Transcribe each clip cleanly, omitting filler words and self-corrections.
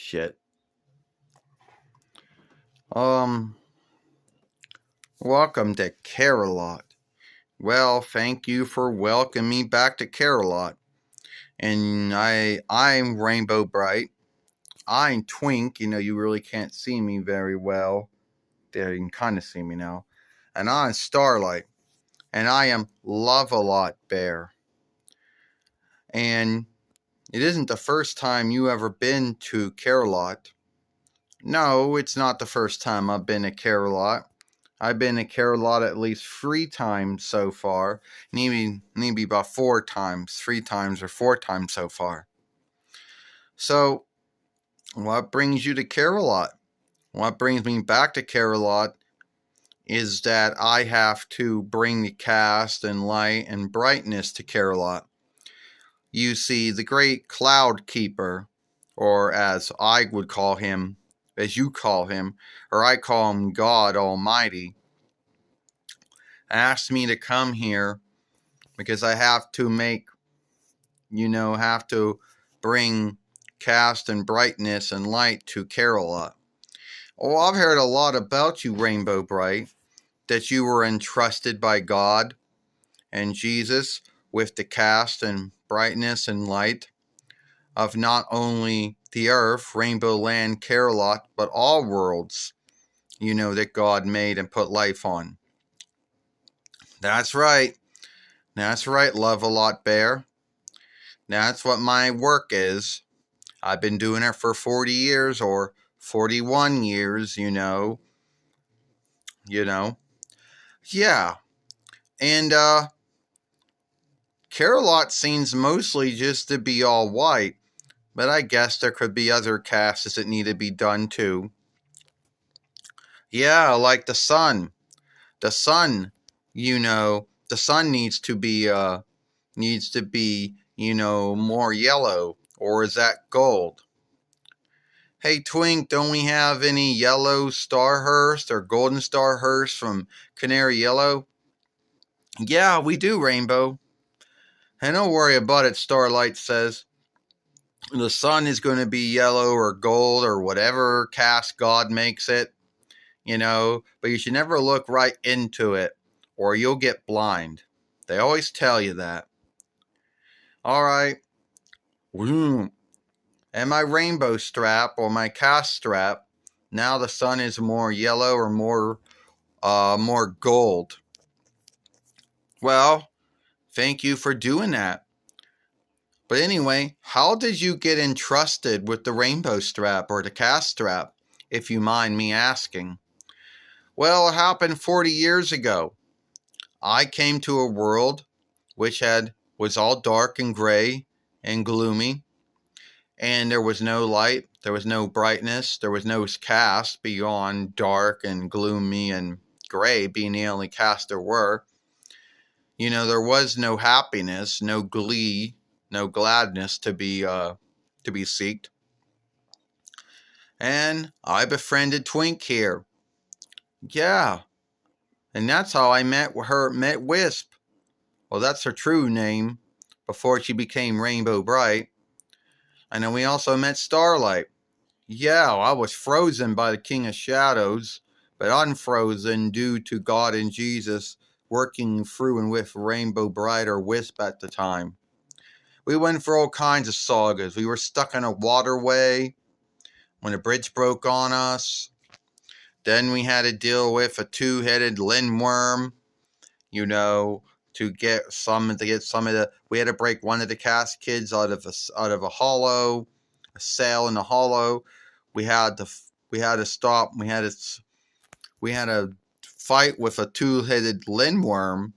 shit. Welcome to Alot. Well, thank you for welcoming me back to Alot. And I'm Rainbow Brite. I'm Twink. You really can't see me very well. There, you can kind of see me now. And I'm Starlight. And I am LOVEALOT Bear. And it isn't the first time you ever been to Alot. No, it's not the first time I've been to Alot. I've been to Alot at least 3 times so far. Maybe about 4 times. 3 times or 4 times so far. So, what brings you to Alot? What brings me back to Alot is that I have to bring the cast and light and brightness to Alot. You see, the great Cloud Keeper, or as I would call him, as you call him, or I call him God Almighty, asked me to come here because I have to have to bring cast and brightness and light to Alot. Oh, I've heard a lot about you, Rainbow Brite, that you were entrusted by God and Jesus with the cast and brightness and light of not only the earth, Rainbow Land, Alot, but all worlds, that God made and put life on. That's right. That's right, LOVEALOT Bear. That's what my work is. I've been doing it for 40 years or 41 years, Yeah. And, Alot seems mostly just to be all white, but I guess there could be other casts that need to be done too. Yeah, like the sun. The sun, the sun needs to be, more yellow. Or is that gold? Hey, Twink, don't we have any yellow starhurst or golden starhurst from Canary Yellow? Yeah, we do, Rainbow. And don't worry about it, Starlight says. The sun is going to be yellow or gold or whatever cast God makes it, but you should never look right into it or you'll get blind. They always tell you that. All right. And my rainbow strap or my cast strap, now the sun is more yellow or more gold. Well, thank you for doing that. But anyway, how did you get entrusted with the rainbow strap or the cast strap, if you mind me asking? Well, it happened 40 years ago. I came to a world which was all dark and gray and gloomy, and there was no light, there was no brightness, there was no cast beyond dark and gloomy and gray being the only cast there were. There was no happiness, no glee, no gladness to be seeked. And I befriended Twink here. Yeah. And that's how I met Wisp. Well, that's her true name before she became Rainbow Brite. And then we also met Starlight. Yeah, I was frozen by the King of Shadows, but unfrozen due to God and Jesus working through and with Rainbow Brite or Wisp at the time. We went for all kinds of sagas. We were stuck in a waterway when a bridge broke on us. Then we had to deal with a 2-headed lindworm, to get some of the. We had to break one of the cast kids out of a hollow, a sail in the hollow. We had to stop. We had to fight with a 2-headed lindworm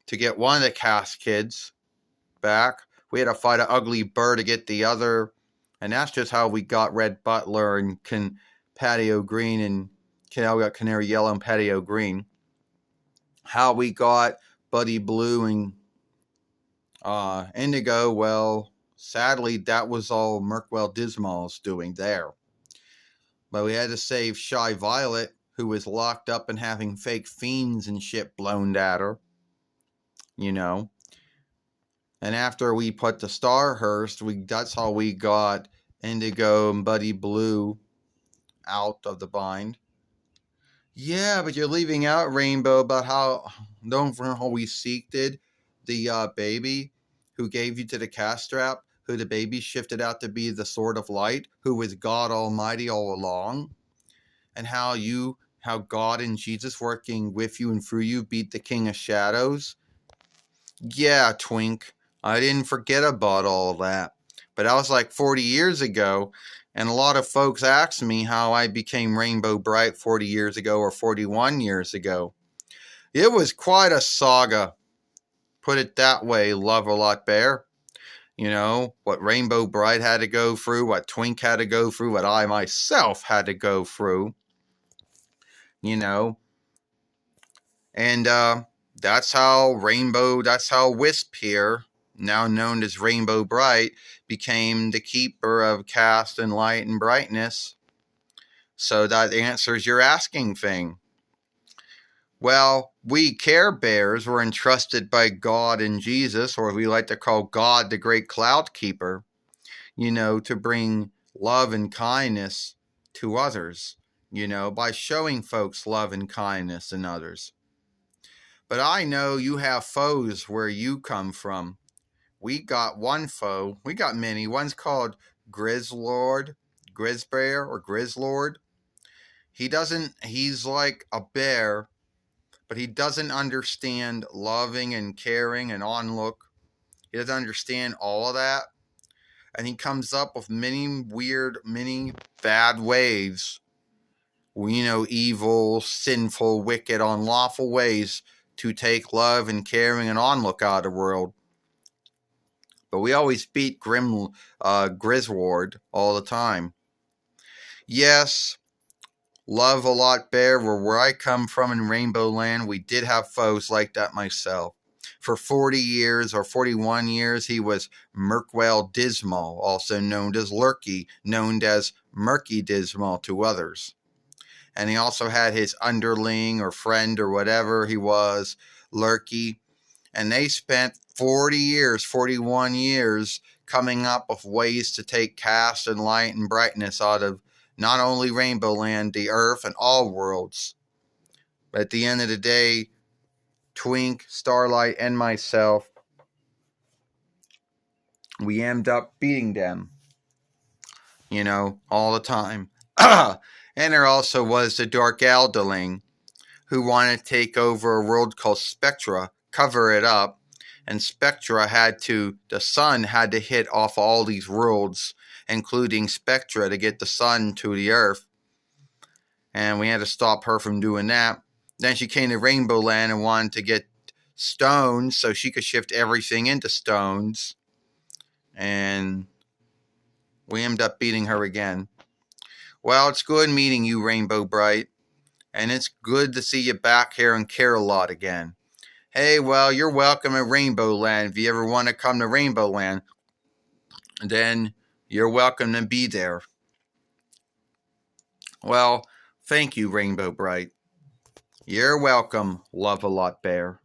to get one of the cast kids back. We had to fight an ugly bird to get the other, and that's just how we got Red Butler and Patio Green and how we got Canary Yellow and Patio Green. How we got Buddy Blue and Indigo, well, sadly, that was all Merkwell Dismal's doing there. But we had to save Shy Violet, who was locked up and having fake fiends and shit blown at her. And after we put the Starhurst, that's how we got indigo and buddy blue out of the bind. Yeah, but you're leaving out, Rainbow, about how don't remember how we seeked the baby who gave you to the castrap, who the baby shifted out to be the sword of light, who was God Almighty all along, and how God and Jesus working with you and through you beat the King of Shadows. Yeah, Twink, I didn't forget about all of that. But that was like 40 years ago, and a lot of folks ask me how I became Rainbow Brite 40 years ago or 41 years ago. It was quite a saga, put it that way, LOVEALOT Bear. You know, what Rainbow Brite had to go through, what Twink had to go through, what I myself had to go through, you know. And that's how Wisp here, now known as Rainbow Brite, became the keeper of cast and light and brightness. So that answers your asking thing. Well, we Care Bears were entrusted by God and Jesus, or we like to call God the Great Cloud Keeper, you know, to bring love and kindness to others, you know, by showing folks love and kindness in others. But I know you have foes where you come from. We got one foe. We got many. One's called Grizzlord, Grizzbear, or Grizzlord. He's like a bear, but he doesn't understand loving and caring and onlook. He doesn't understand all of that. And he comes up with many bad ways. You know, evil, sinful, wicked, unlawful ways to take love and caring and onlook out of the world. But we always beat Grizzward all the time. Yes, LOVEALOT Bear, where I come from in Rainbow Land, we did have foes like that myself. For 40 years or 41 years, he was Murkwell Dismal, also known as Lurky, known as Murky Dismal to others. And he also had his underling or friend or whatever he was, Lurky. And they spent 41 years, coming up with ways to take cast and light and brightness out of not only Rainbow Land, the Earth, and all worlds. But at the end of the day, Twink, Starlight, and myself, we ended up beating them, you know, all the time. And there also was the Dark Alderling, who wanted to take over a world called Spectra, cover it up, and the sun had to hit off all these worlds, including Spectra, to get the sun to the Earth. And we had to stop her from doing that. Then she came to Rainbow Land and wanted to get stones so she could shift everything into stones. And we ended up beating her again. Well, it's good meeting you, Rainbow Brite. And it's good to see you back here in Care-a-Lot again. Hey, well, you're welcome at Rainbow Land. If you ever want to come to Rainbow Land, then you're welcome to be there. Well, thank you, Rainbow Brite. You're welcome, LOVEALOT Bear.